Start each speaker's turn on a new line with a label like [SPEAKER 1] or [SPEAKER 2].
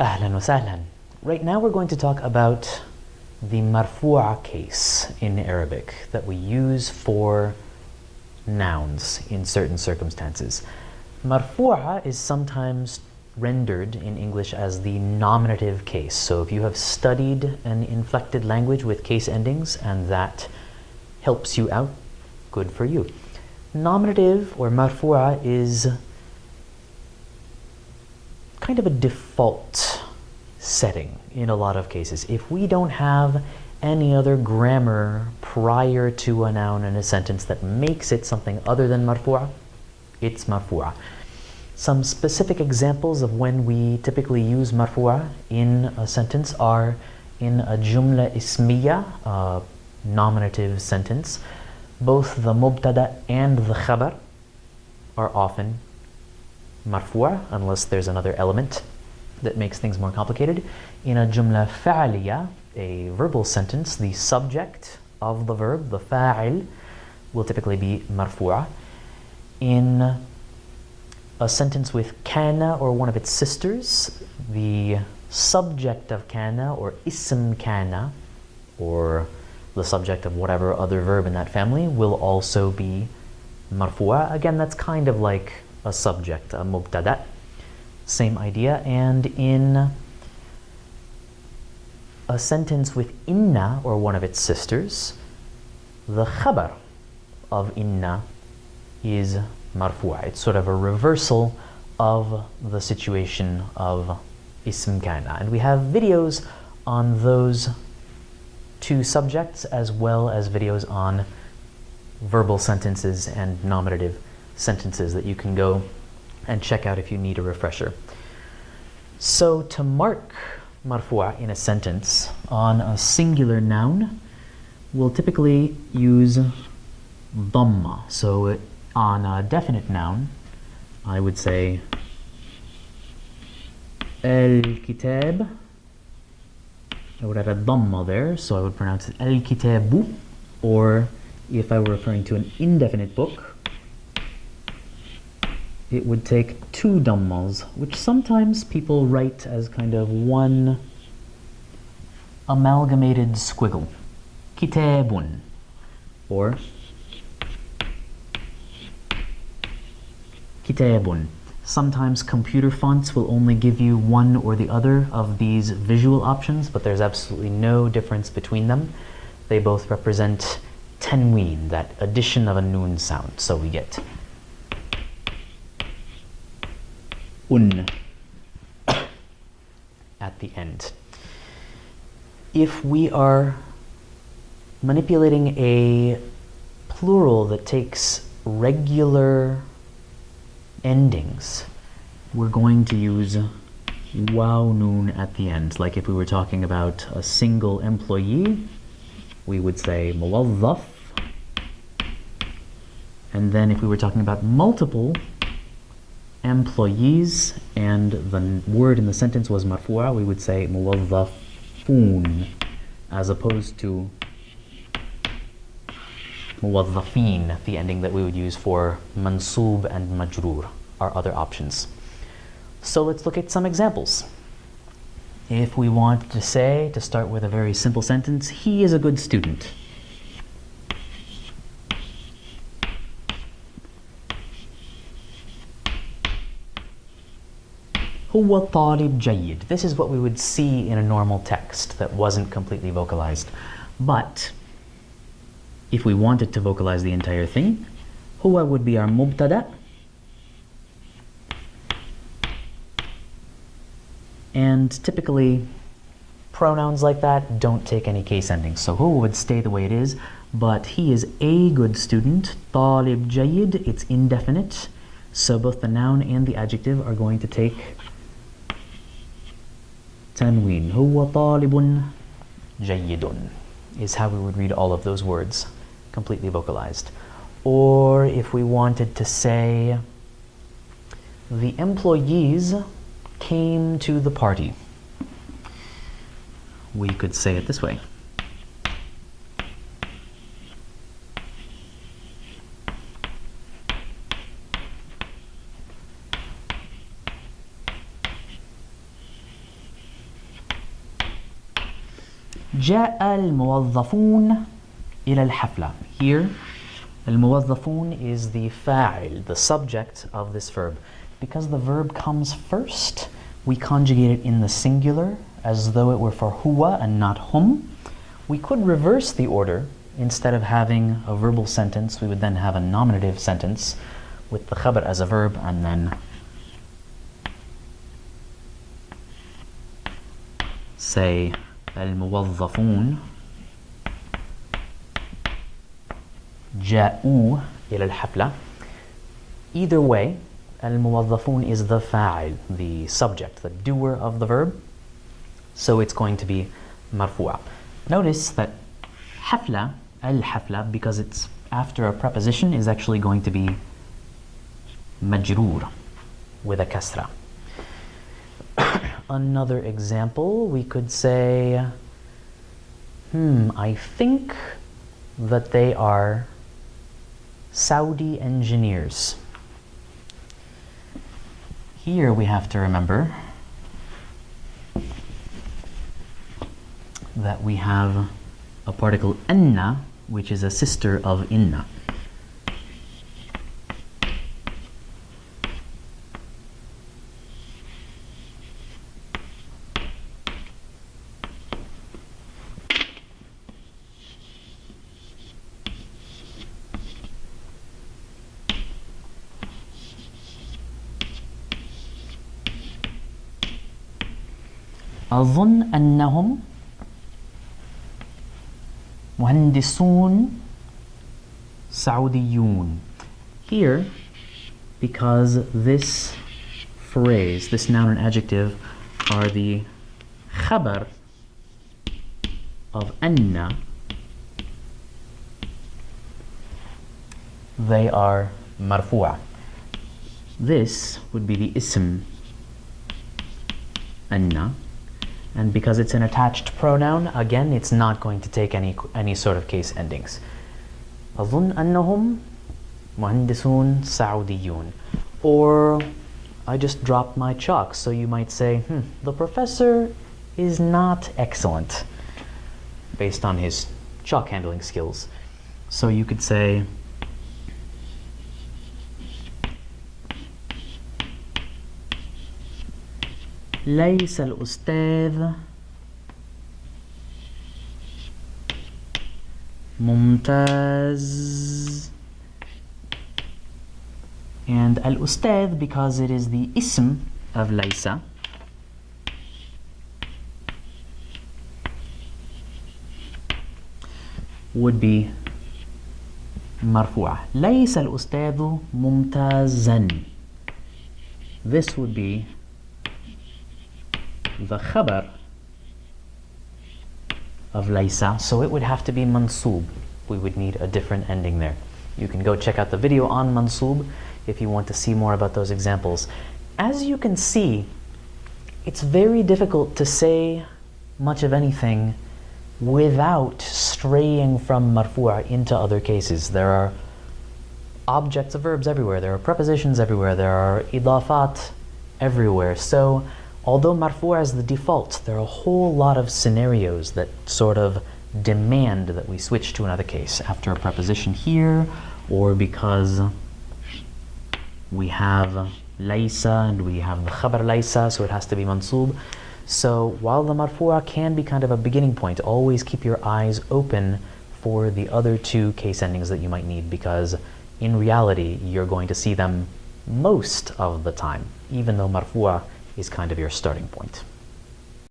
[SPEAKER 1] Ahlan wa sahlan. Right now we're going to talk about the marfu'a case in Arabic that we use for nouns in certain circumstances. Marfu'a is sometimes rendered in English as the nominative case. So if you have studied an inflected language with case endings and that helps you out, good for you. Nominative or marfu'a is kind of a default setting in a lot of cases. If we don't have any other grammar prior to a noun in a sentence that makes it something other than marfu'a, it's marfu'a. Some specific examples of when we typically use marfu'a in a sentence are in a jumla ismiya, a nominative sentence. Both the mubtada and the khabar are often marfu'a unless there's another element that makes things more complicated. In a jumla fa'aliya, a verbal sentence, the subject of the verb, the fa'il, will typically be marfu'a. In a sentence with kana or one of its sisters, the subject of kana or ism kana, or the subject of whatever other verb in that family, will also be marfu'a. Again, that's kind of like a subject, a mubtada. Same idea. And in a sentence with inna or one of its sisters, the khabar of inna is marfu'a. It's sort of a reversal of the situation of ism kana. And we have videos on those two subjects as well as videos on verbal sentences and nominative sentences that you can go and check out if you need a refresher. So to mark marfu'a in a sentence on a singular noun, we'll typically use dhamma. So on a definite noun, I would say al-kitab. I would add a dhamma there, so I would pronounce it al-kitabu. Or if I were referring to an indefinite book, it would take two dhammas, which sometimes people write as kind of one amalgamated squiggle. Kitabun. Or kitabun. Sometimes computer fonts will only give you one or the other of these visual options, but there's absolutely no difference between them. They both represent tanween, that addition of a noon sound. So we get un at the end. If we are manipulating a plural that takes regular endings, we're going to use waw noon at the end. Like if we were talking about a single employee, we would say muwazzaf. And then if we were talking about multiple employees and the word in the sentence was marfu'a, we would say muwazzafun, as opposed to muwazzafin, the ending that we would use for mansub and majroor, are other options. So let's look at some examples. If we want to say, to start with a very simple sentence, he is a good student. Huwa talib jayyid. This is what we would see in a normal text that wasn't completely vocalized. But if we wanted to vocalize the entire thing, huwa would be our mubtada, and typically pronouns like that don't take any case endings. So huwa would stay the way it is, but he is a good student. Talib jayyid, it's indefinite, so both the noun and the adjective are going to take tanween. Huwa talibun jayyidun is how we would read all of those words, completely vocalized. Or if we wanted to say the employees came to the party, we could say it this way. جاء الموظفون إلى الحفلة. Here, الموظفون is the فاعل, the subject of this verb. Because the verb comes first, we conjugate it in the singular as though it were for huwa and not hum. We could reverse the order. Instead of having a verbal sentence, we would then have a nominative sentence with the khabar as a verb and then say الموظفون جاءوا إلى الحفلة. Either way, الموظفون is the fa'il, the subject, the doer of the verb. So it's going to be marfu'a. Notice that حفلة, al-hafla, because it's after a preposition, is actually going to be majroor with a kasra. Another example, we could say, I think that they are Saudi engineers. Here we have to remember that we have a particle anna, which is a sister of inna. أظن أنهم مهندسون سعوديون. Here, because this phrase, this noun and adjective, are the khabar of anna, they are marfu'a. This would be the ism anna. And because it's an attached pronoun, again, it's not going to take any sort of case endings. أظن أنهم مهندسون سعوديون. Or, I just dropped my chalk, so you might say, the professor is not excellent based on his chalk handling skills. So you could say, ليس الأستاذ ممتاز. And al-ustadh, because it is the ism of laysa, would be marfu'a. ليس الأستاذ ممتازا. This would be the khabar of laysa, so it would have to be mansoob. We would need a different ending there. You can go check out the video on mansoob if you want to see more about those examples. As you can see, it's very difficult to say much of anything without straying from marfu'a into other cases. There are objects of verbs everywhere, there are prepositions everywhere, there are idafat everywhere. So although marfu'a is the default, there are a whole lot of scenarios that sort of demand that we switch to another case after a preposition here, or because we have laysa and we have the khabar laysa, so it has to be mansoob. So while the marfu'a can be kind of a beginning point, always keep your eyes open for the other two case endings that you might need, because in reality you're going to see them most of the time, even though marfu'a is kind of your starting point.